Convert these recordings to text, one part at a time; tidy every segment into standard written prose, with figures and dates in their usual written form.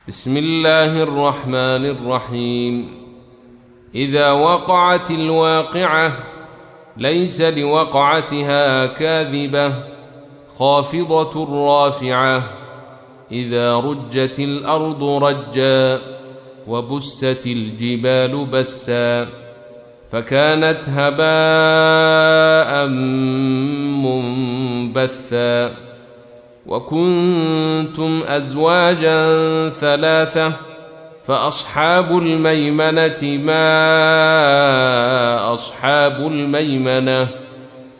بسم الله الرحمن الرحيم. إذا وقعت الواقعة ليس لوقعتها كاذبة خافضة رافعة. إذا رجت الأرض رجا وبست الجبال بسا فكانت هباء منبثا وكنتم أزواجا ثلاثة فأصحاب الميمنة ما أصحاب الميمنة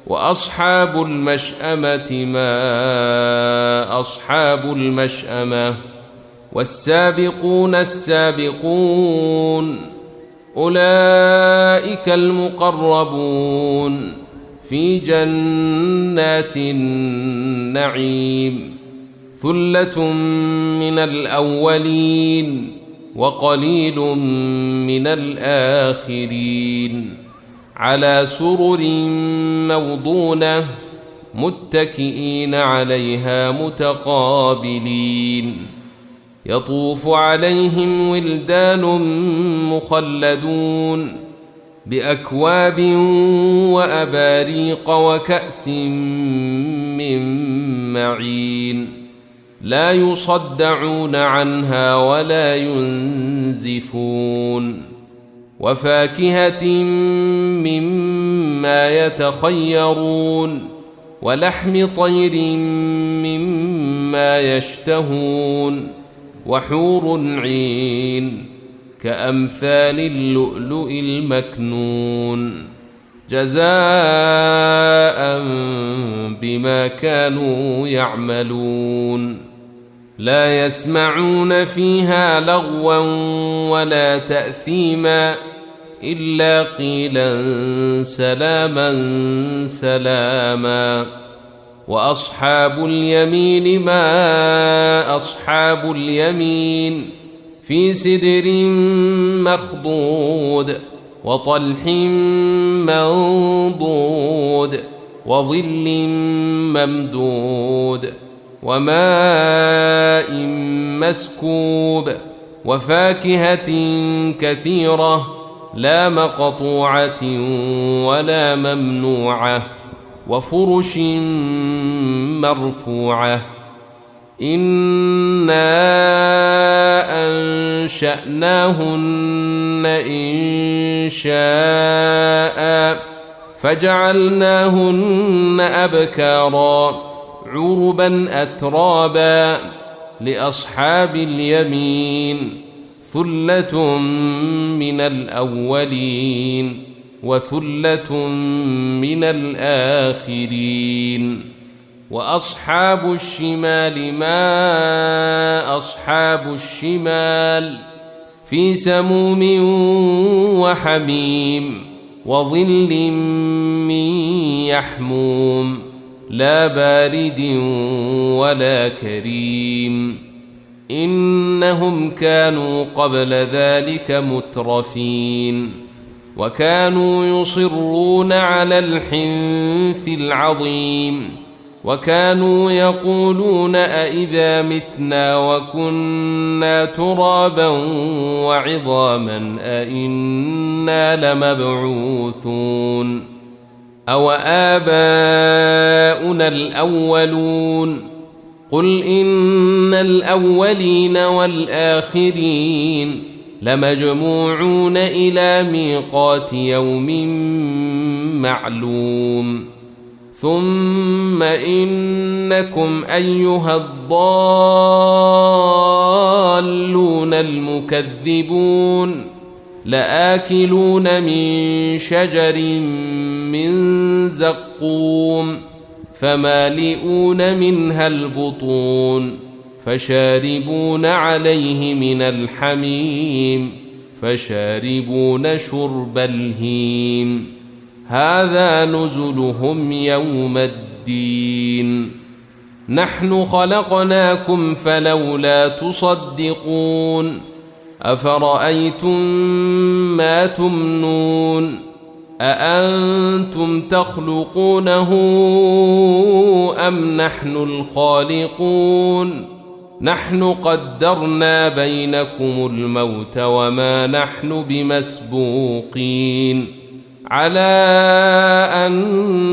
وأصحاب المشأمة ما أصحاب المشأمة والسابقون السابقون أولئك المقربون في جنات النعيم. ثلة من الأولين وقليل من الآخرين على سرر موضونة متكئين عليها متقابلين. يطوف عليهم ولدان مخلدون بأكواب وأباريق وكأس من معين لا يصدعون عنها ولا ينزفون. وفاكهة مما يتخيرون ولحم طير مما يشتهون وحور عين كأمثال اللؤلؤ المكنون جزاء بما كانوا يعملون. لا يسمعون فيها لغوا ولا تأثيما إلا قيلا سلاما سلاما. وأصحاب اليمين ما أصحاب اليمين في سدر مخضود وطلح منضود وظل ممدود وماء مسكوب وفاكهة كثيرة لا مقطوعة ولا ممنوعة وفرش مرفوعة. إنا أنشأناهن إنشاء فجعلناهن أبكارا عربا أترابا. لأصحاب اليمين ثلة من الأولين وثلة من الآخرين. وأصحاب الشمال ما أصحاب الشمال في سموم وحميم وظل من يحموم لا بارد ولا كريم. إنهم كانوا قبل ذلك مترفين وكانوا يصرون على الحنث العظيم وكانوا يقولون أئذا متنا وكنا ترابا وعظاما أئنا لمبعوثون أو آباؤنا الأولون. قل إن الأولين والآخرين لمجموعون إلى ميقات يوم معلوم. ثم إنكم أيها الضالون المكذبون لآكلون من شجر من زقوم فمالئون منها البطون فشاربون عليه من الحميم فشاربون شرب الهيم. هذا نزلهم يوم الدين. نحن خلقناكم فلولا تصدقون. أفرأيتم ما تمنون أأنتم تخلقونه أم نحن الخالقون نحن قدرنا بينكم الموت وما نحن بمسبوقين على أن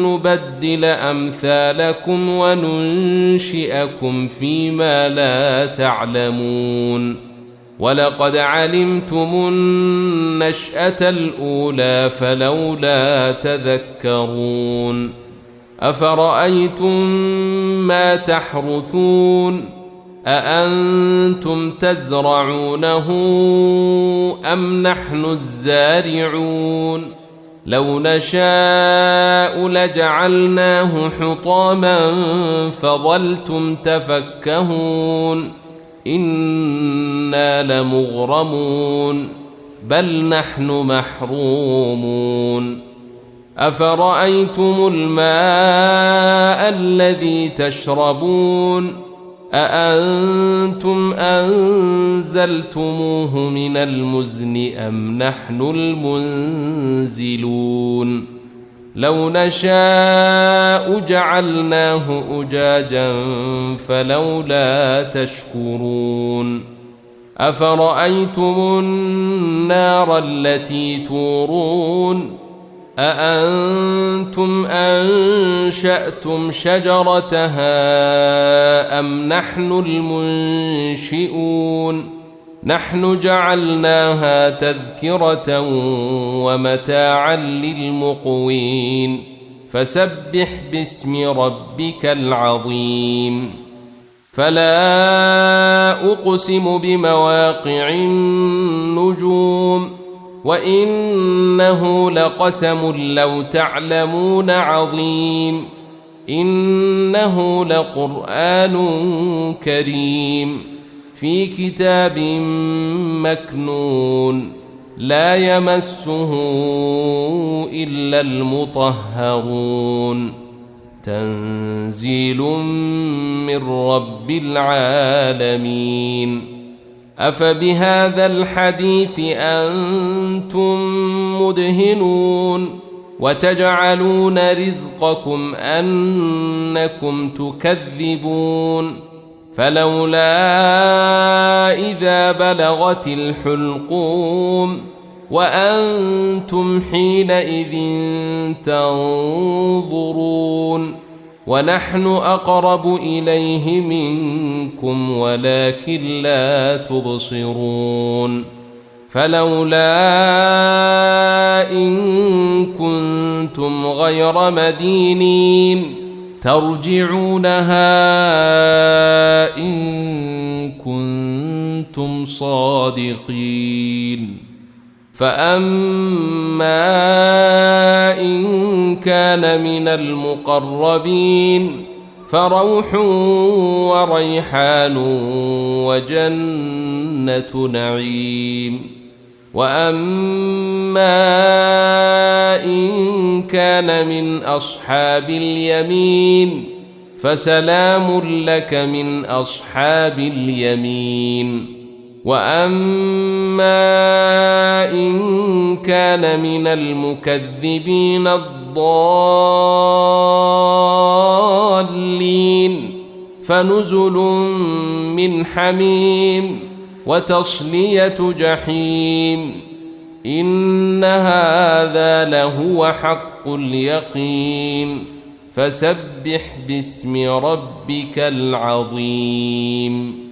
نبدل أمثالكم وننشئكم فيما لا تعلمون ولقد علمتم النشأة الأولى فلولا تذكرون أفرأيتم ما تحرثون أأنتم تزرعونه أم نحن الزارعون لو نشاء لجعلناه حطاما فظلتم تفكهون إنا لمغرمون بل نحن محرومون أفرأيتم الماء الذي تشربون أأنتم أنزلتموه من المزن أم نحن المنزلون لو نشاء جعلناه أجاجا فلولا تشكرون أفرأيتم النار التي تورون أأنتم أنشأتم شجرتها أم نحن المنشئون نحن جعلناها تذكرة ومتاعا للمقوين فسبح باسم ربك العظيم فلا أقسم بمواقع النجوم وإنه لقسم لو تعلمون عظيم إنه لقرآن كريم في كتاب مكنون لا يمسه إلا المطهرون تنزيل من رب العالمين أفبهذا الحديث أنتم مدهنون وتجعلون رزقكم أنكم تكذبون فلولا إذا بلغت الحلقوم وأنتم حينئذ تنظرون ونحن أقرب إليه منكم ولكن لا تبصرون فلولا إن كنتم غير مدينين ترجعونها إن كنتم صادقين فأما إن كان من المقربين فروح وريحان وجنة نعيم وأما إن كان من أصحاب اليمين فسلام لك من أصحاب اليمين وأما إن كان من المكذبين الضالين فنزل من حميم وتصلية جحيم إن هذا لهو حق اليقين فسبح باسم ربك العظيم